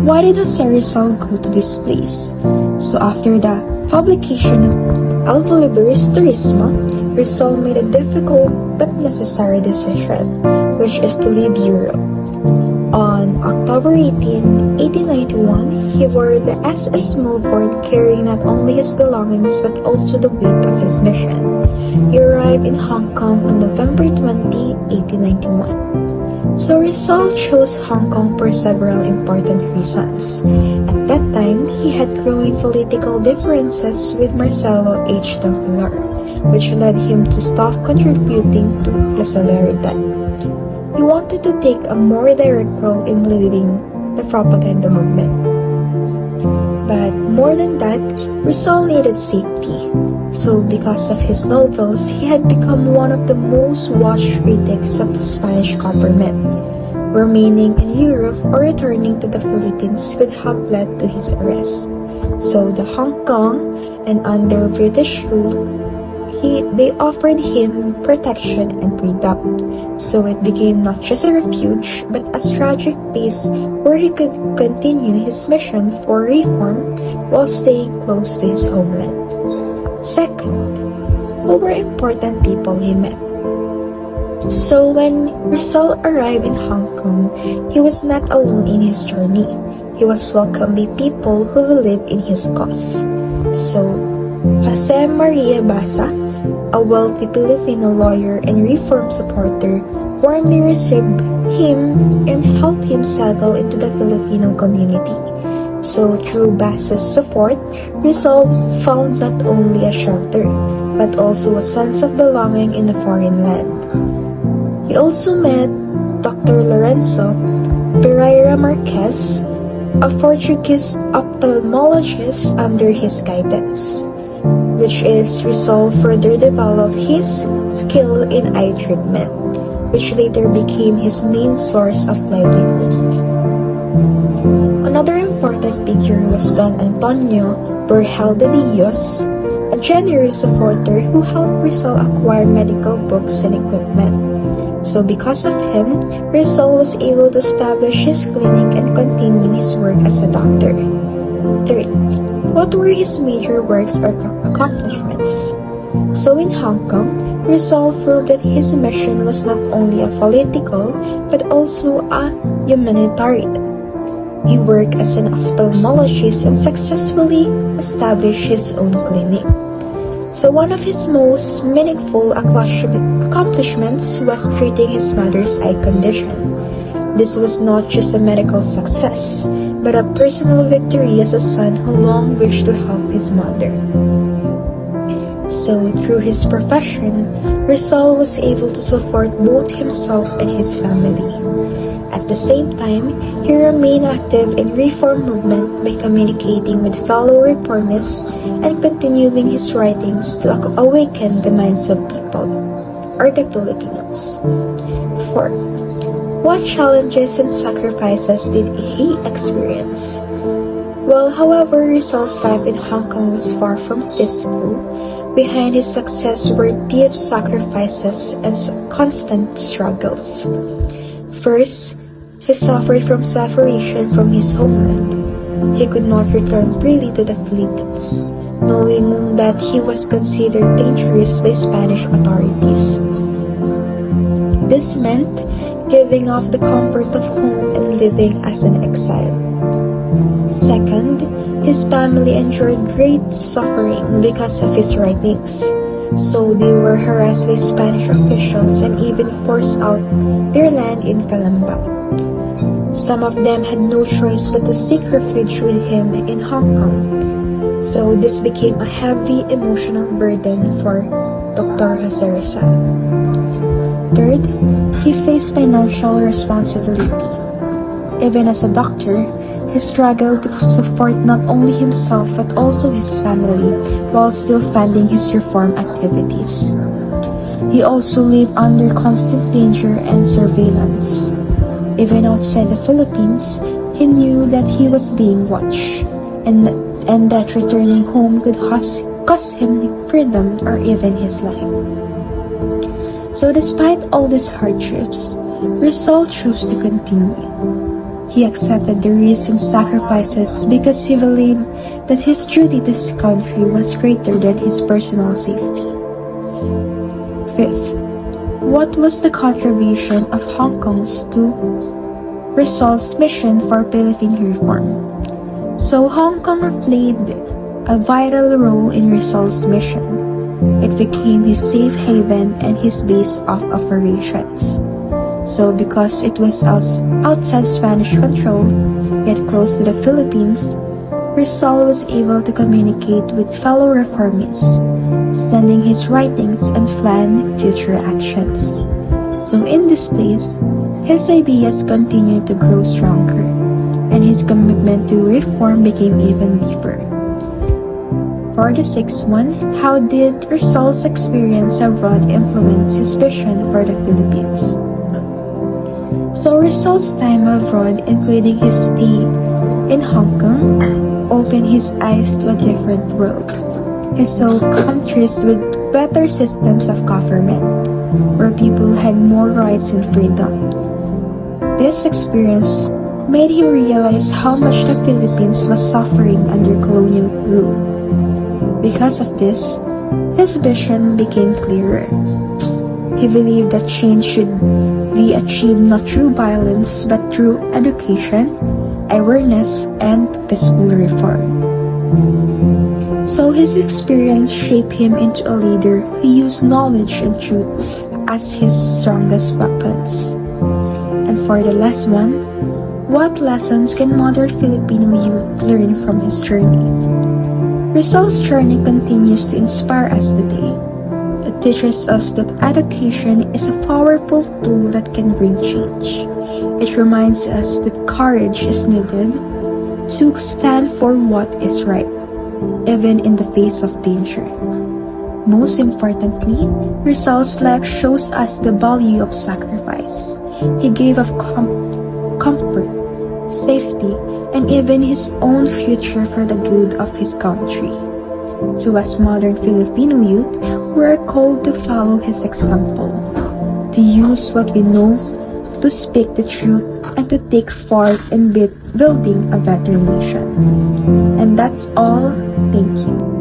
why did Jose Rizal go to this place? So after the publication of Alpha Liberis Turismo, Rizal made a difficult but necessary decision, which is to leave Europe. On October 18, 1891, he boarded the SS Melbourne carrying not only his belongings but also the weight of his mission. He arrived in Hong Kong on November 20, 1891. So Rizal chose Hong Kong for several important reasons. At that time, he had growing political differences with Marcelo H. Doppler, which led him to stop contributing to La Solidaridad. He wanted to take a more direct role in leading the propaganda movement. But more than that, Rizal needed safety. So because of his novels, he had become one of the most watched critics of the Spanish government. Remaining in Europe or returning to the Philippines could have led to his arrest. So the Hong Kong and under British rule, they offered him protection and freedom. So it became not just a refuge, but a strategic base where he could continue his mission for reform while staying close to his homeland. Second, who were important people he met? So when Rizal arrived in Hong Kong, he was not alone in his journey. He was welcomed by people who believed in his cause. So, Jose Maria Basa, a wealthy Filipino lawyer and reform supporter, warmly received him and helped him settle into the Filipino community. So through Basa's support, Rizal found not only a shelter, but also a sense of belonging in a foreign land. He also met Dr. Lorenzo Pereira Marquez, a Portuguese ophthalmologist under his guidance, which is Rizal further developed his skill in eye treatment, which later became his main source of livelihood. Another important figure was Don Antonio Borjel de Dios, a generous supporter who helped Rizal acquire medical books and equipment. So because of him, Rizal was able to establish his clinic and continue his work as a doctor. Third, what were his major works or accomplishments? So in Hong Kong, Rizal proved that his mission was not only a political, but also a humanitarian. He worked as an ophthalmologist and successfully established his own clinic. So one of his most meaningful accomplishments was treating his mother's eye condition. This was not just a medical success, but a personal victory as a son who long wished to help his mother. So through his profession, Rizal was able to support both himself and his family. At the same time, he remained active in reform movement by communicating with fellow reformists and continuing his writings to awaken the minds of people, or the Filipinos. 4. What challenges and sacrifices did he experience? Well, however, Rizal's life in Hong Kong was far from peaceful. Behind his success were deep sacrifices and constant struggles. First, he suffered from separation from his homeland. He could not return freely to the Philippines, knowing that he was considered dangerous by Spanish authorities. This meant giving up the comfort of home and living as an exile. Second, his family endured great suffering because of his writings. So they were harassed by Spanish officials and even forced out their land in Calamba. Some of them had no choice but to seek refuge with him in Hong Kong. So this became a heavy emotional burden for Dr. Jose Rizal. Third, he faced financial responsibility. Even as a doctor, he struggled to support not only himself but also his family while still funding his reform activities. He also lived under constant danger and surveillance. Even outside the Philippines, he knew that he was being watched and that returning home could cost him freedom or even his life. So despite all these hardships, Rizal chose to continue. He accepted the risks and sacrifices because he believed that his duty to his country was greater than his personal safety. Fifth, what was the contribution of Hong Kong's to Rizal's mission for Philippine reform? So Hong Kong played a vital role in Rizal's mission. It became his safe haven and his base of operations. So because it was outside Spanish control, yet close to the Philippines, Rizal was able to communicate with fellow reformists, sending his writings and plan future actions. So in this place, his ideas continued to grow stronger, and his commitment to reform became even deeper. For the sixth one, how did Rizal's experience abroad influence his vision for the Philippines? So Rizal's time abroad, including his stay in Hong Kong, opened his eyes to a different world. He saw countries with better systems of government, where people had more rights and freedom. This experience made him realize how much the Philippines was suffering under colonial rule. Because of this, his vision became clearer. He believed that change should be achieved not through violence but through education, awareness, and peaceful reform. So his experience shaped him into a leader who used knowledge and truth as his strongest weapons. And for the last one, what lessons can modern Filipino youth learn from his journey? Rizal's journey continues to inspire us today. It teaches us that education is a powerful tool that can bring change. It reminds us that courage is needed to stand for what is right, even in the face of danger. Most importantly, Rizal's life shows us the value of sacrifice. He gave up comfort, safety, and even his own future for the good of his country. So as modern Filipino youth, we are called to follow his example, to use what we know, to speak the truth, and to take part in building a better nation. And that's all. Thank you.